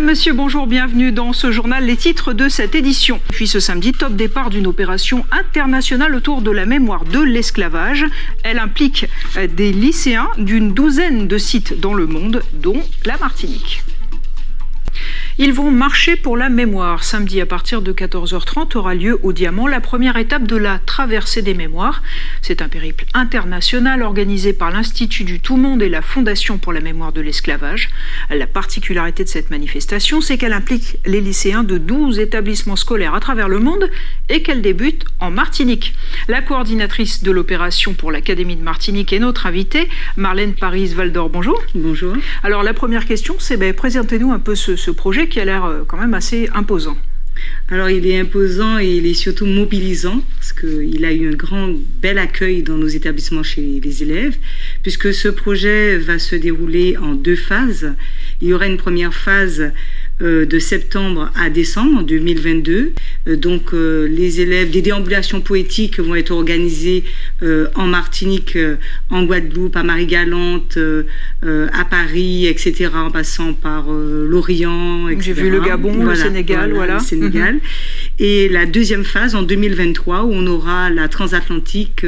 monsieur, bonjour, bienvenue dans ce journal. Les titres de cette édition. Puis ce samedi, top départ d'une opération internationale autour de la mémoire de l'esclavage. Elle implique des lycéens d'une douzaine de sites dans le monde, dont la Martinique. Ils vont marcher pour la mémoire. Samedi, à partir de 14h30, aura lieu au Diamant la première étape de la traversée des mémoires. C'est un périple international organisé par l'Institut du Tout-Monde et la Fondation pour la mémoire de l'esclavage. La particularité de cette manifestation, c'est qu'elle implique les lycéens de 12 établissements scolaires à travers le monde et qu'elle débute en Martinique. La coordinatrice de l'opération pour l'Académie de Martinique est notre invitée, Marlène Paris-Valdor. Bonjour. Bonjour. Alors la première question, c'est présentez-nous un peu ce projet qui a l'air quand même assez imposant. Alors il est imposant et il est surtout mobilisant parce qu'il a eu un bel accueil dans nos établissements chez les élèves, puisque ce projet va se dérouler en 2 phases. Il y aura une première phase de septembre à décembre 2022. Donc les élèves, des déambulations poétiques vont être organisées en Martinique, en Guadeloupe, à Marie-Galante, à Paris, etc., en passant par l'Orient, etc. J'ai vu le Gabon, le Sénégal, voilà. Le Sénégal. Et la deuxième phase en 2023 où on aura la transatlantique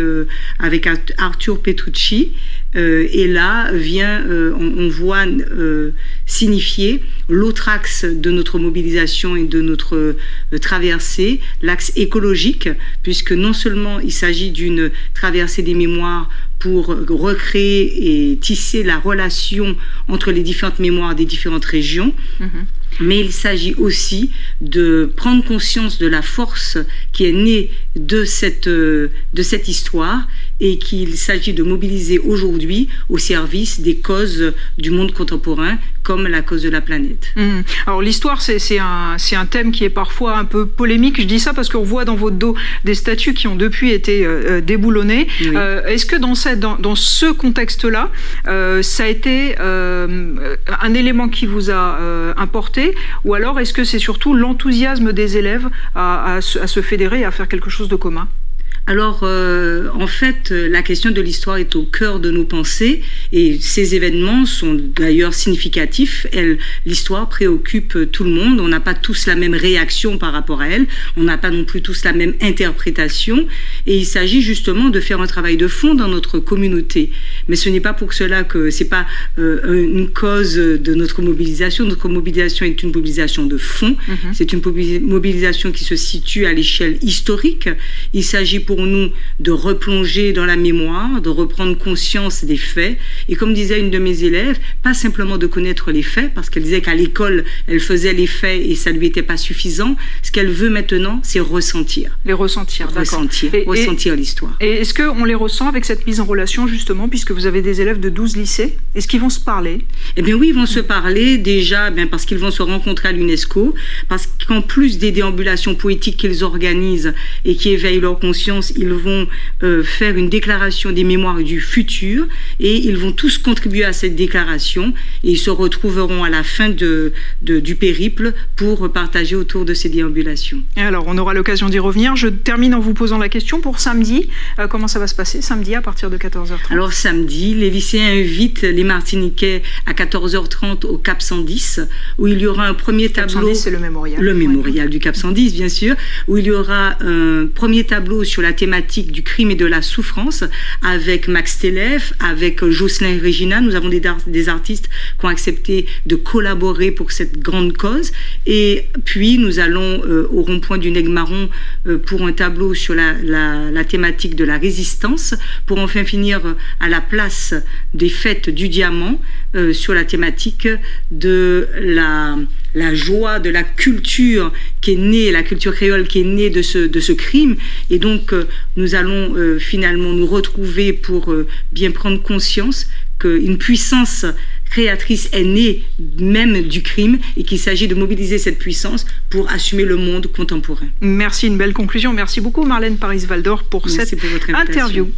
avec Arthur Petrucci. Et là on voit signifier l'autre axe de notre mobilisation et de notre traversée, l'axe écologique, puisque non seulement il s'agit d'une traversée des mémoires pour recréer et tisser la relation entre les différentes mémoires des différentes régions, mais il s'agit aussi de prendre conscience de la force qui est née de cette histoire et qu'il s'agit de mobiliser aujourd'hui au service des causes du monde contemporain, comme la cause de la planète. Alors l'histoire, c'est un thème qui est parfois un peu polémique. Je dis ça parce qu'on voit dans votre dos des statues qui ont depuis été déboulonnées. Oui. Est-ce que dans ce contexte-là, ça a été un élément qui vous a importé, ou alors est-ce que c'est surtout l'enthousiasme des élèves à se fédérer et à faire quelque chose de commun ? Alors, en fait, la question de l'histoire est au cœur de nos pensées et ces événements sont d'ailleurs significatifs. L'histoire préoccupe tout le monde. On n'a pas tous la même réaction par rapport à elle. On n'a pas non plus tous la même interprétation. Et il s'agit justement de faire un travail de fond dans notre communauté. Mais ce n'est pas pour cela que c'est pas une cause de notre mobilisation. Notre mobilisation est une mobilisation de fond. C'est une mobilisation qui se situe à l'échelle historique. Il s'agit pour nous de replonger dans la mémoire, de reprendre conscience des faits. Et comme disait une de mes élèves, pas simplement de connaître les faits, parce qu'elle disait qu'à l'école, elle faisait les faits et ça lui était pas suffisant. Ce qu'elle veut maintenant, c'est ressentir. Les ressentir, d'accord. Ressentir l'histoire. Et est-ce qu'on les ressent avec cette mise en relation, justement, puisque vous avez des élèves de 12 lycées? Est-ce qu'ils vont se parler? Eh bien oui, ils vont se parler déjà parce qu'ils vont se rencontrer à l'UNESCO, parce qu'en plus des déambulations poétiques qu'ils organisent et qui éveillent leur conscience, ils vont faire une déclaration des mémoires du futur et ils vont tous contribuer à cette déclaration et ils se retrouveront à la fin du périple pour partager autour de ces déambulations. Alors, on aura l'occasion d'y revenir. Je termine en vous posant la question pour samedi. Comment ça va se passer samedi à partir de 14h30? Alors samedi, les lycéens invitent les Martiniquais à 14h30 au Cap 110 où il y aura un premier tableau. Cap 110, c'est le mémorial. Le mémorial du Cap 110, bien sûr, où il y aura un premier tableau sur la thématique du crime et de la souffrance avec Max Telef, avec Jocelyn et Regina. Nous avons des artistes qui ont accepté de collaborer pour cette grande cause. Et puis nous allons au rond-point du Nègre-Marron pour un tableau sur la thématique de la résistance, pour enfin finir à la place des fêtes du Diamant sur la thématique de la joie de la culture qui est née, la culture créole qui est née de ce crime. Et donc nous allons finalement nous retrouver pour bien prendre conscience qu'une puissance créatrice est née même du crime et qu'il s'agit de mobiliser cette puissance pour assumer le monde contemporain. Merci, une belle conclusion. Merci beaucoup Marlène Paris-Valdor pour cette interview.